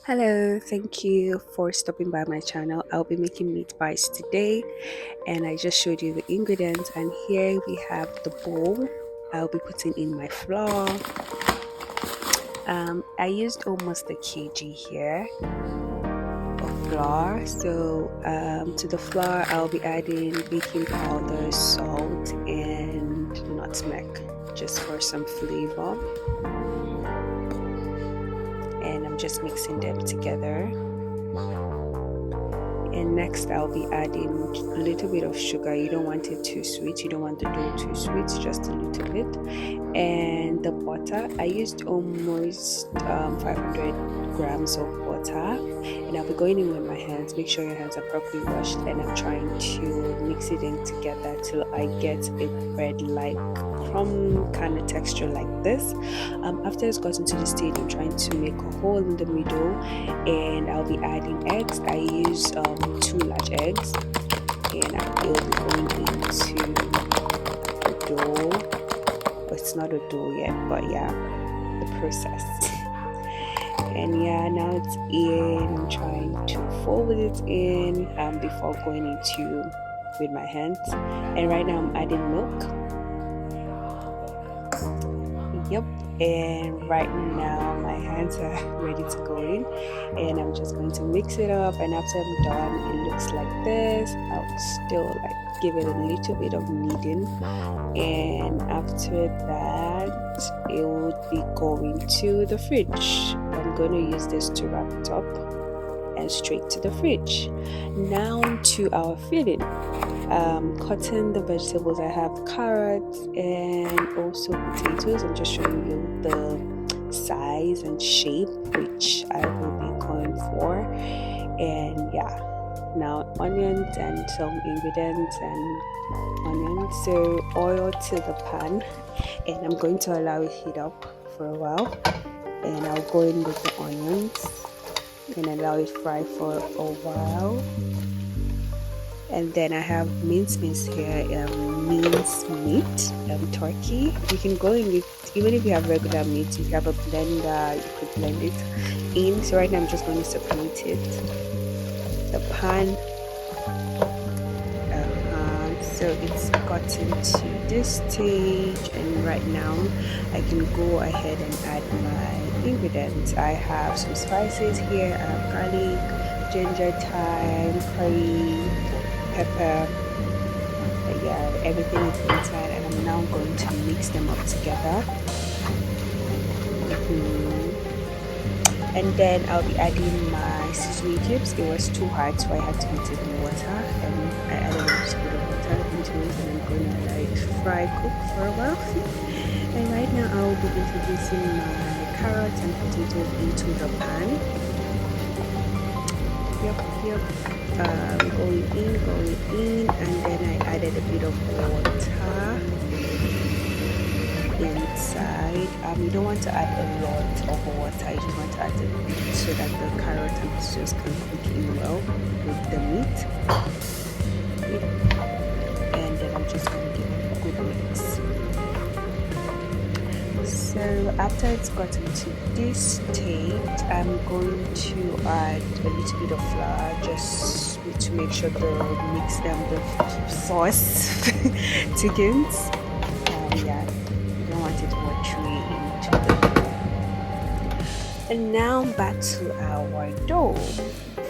Hello, thank you for stopping by my channel. I'll be making meat pies today, and I just showed you the ingredients. And here we have the bowl. I'll be putting in my flour. I used almost a kg here of flour. So to the flour, I'll be adding baking powder, salt, and nutmeg, just for some flavor. And I'm just mixing them together. And next I'll be adding a little bit of sugar. You don't want it too sweet, you don't want the dough too sweet, just a little bit. And the butter, I used almost 500 grams of butter, and I'll be going in with my hands. Make sure your hands are properly washed, and I'm trying to mix it in together till I get a bread like crumb kind of texture like this. After it's gotten to the stage, I'm trying to make a hole in the middle, and I'll be adding eggs. I use 2 large eggs, and I'll be going into the dough. It's not a dough yet, but yeah, the process. And yeah, now it's in. I'm trying to fold it in before going into with my hands. And right now I'm adding milk. Yep. And right now my hands are ready to go in, and I'm just going to mix it up. And after I'm done, it looks like this. I'll still give it a little bit of kneading, and after that it will be going to the fridge. I'm going to use this to wrap it up and straight to the fridge. Now to our filling. Cutting the vegetables, I have carrots and also potatoes. I'm just showing you the size and shape which I will be going for. And yeah, now onions and some ingredients and onions. So oil to the pan, and I'm going to allow it heat up for a while, and I'll go in with the onions and allow it fry for a while. And then I have minced meat here, minced meat, turkey. You can go in with, even if you have regular meat, if you have a blender, you could blend it in. So right now I'm just going to separate it. The pan. So it's gotten to this stage, and right now I can go ahead and add my ingredients. I have some spices here. I have garlic, ginger, thyme, curry, pepper. But yeah, everything is inside, and I'm now going to mix them up together. And then I'll be adding my seasoning cubes. It was too hard, so I had to mix it in water, and I added a little bit of water into it, and I'm going to let it fry, cook for a while. And right now I will be introducing my carrots and potatoes into the pan. Yep. Going in, and then I added a bit of water inside. You don't want to add a lot of water, you just want to add a bit so that the carrot and potatoes can cook in well with the meat. And then I'm just going to give it a good mix. So after it's gotten to this stage, I'm going to add a little bit of flour just to make sure the sauce thickens. Yeah, you don't want it watery into the dough. And now back to our dough,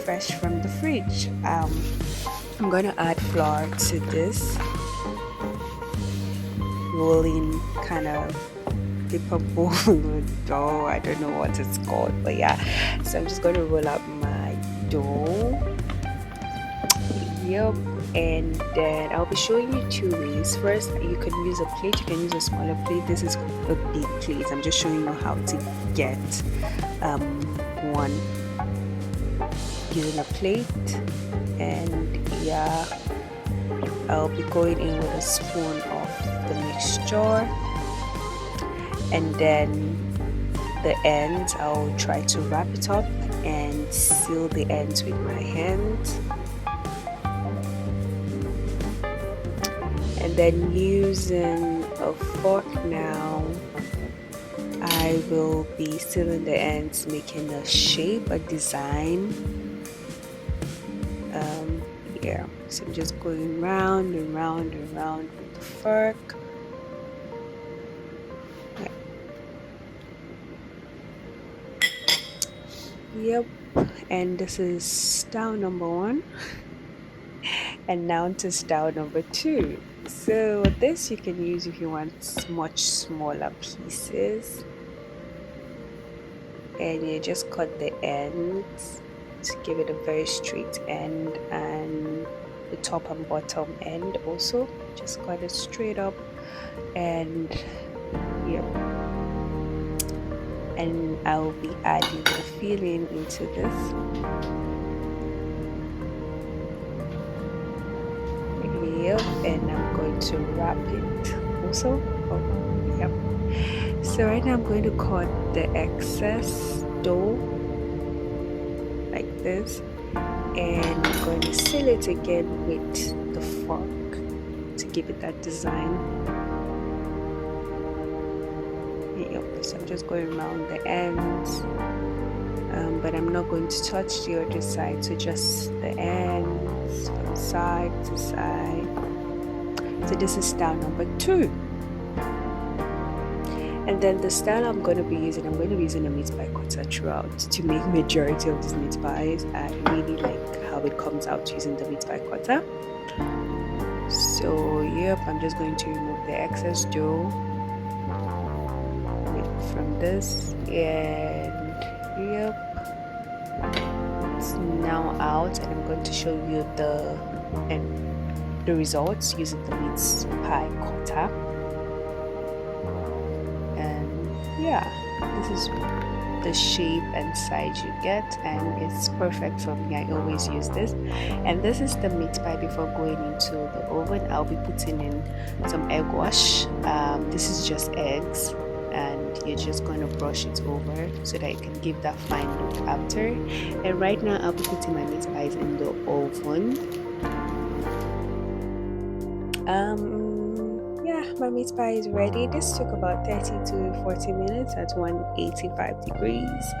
fresh from the fridge. I'm going to add flour to this rolling kind of paper bowl dough. I don't know what it's called, but yeah. So I'm just going to roll out my dough. Yep. And then I'll be showing you 2 ways. First, you can use a plate, you can use a smaller plate. This is a big plate. I'm just showing you how to get one using a plate. And yeah, I'll be going in with a spoon of the mixture, and then the ends I'll try to wrap it up and seal the ends with my hands. And then using a fork now, I I will be sealing the ends, making a shape, a design. Yeah, so I'm just going round and round and round with the fork. Yep, and this is style number 1. And now to style number 2. So this you can use if you want much smaller pieces, and you just cut the ends to give it a very straight end, and the top and bottom end also just cut it straight up. And yep, and I'll be adding the filling into this. Yep, and I'm going to wrap it also. Oh, yep. So right now I'm going to cut the excess dough like this, and I'm going to seal it again with the fork to give it that design. Yep, so I'm just going around the ends, but I'm not going to touch the other side, so just the ends from side to side. So this is style number 2. And then the style I'm going to be using a meat pie cutter throughout to make majority of these meat pies. I really like how it comes out using the meat pie cutter. So yep, I'm just going to remove the excess dough from this, and yep, it's now out, and I'm going to show you the results using the meat pie cutter. And yeah, this is the shape and size you get, and it's perfect for me. I always use this. And this is the meat pie before going into the oven. I'll be putting in some egg wash. This is just eggs, and you're just going to brush it over so that it can give that fine look after. And right now I'll be putting my meat pies in the oven. Yeah, my meat pie is ready. This took about 30 to 40 minutes at 185 degrees.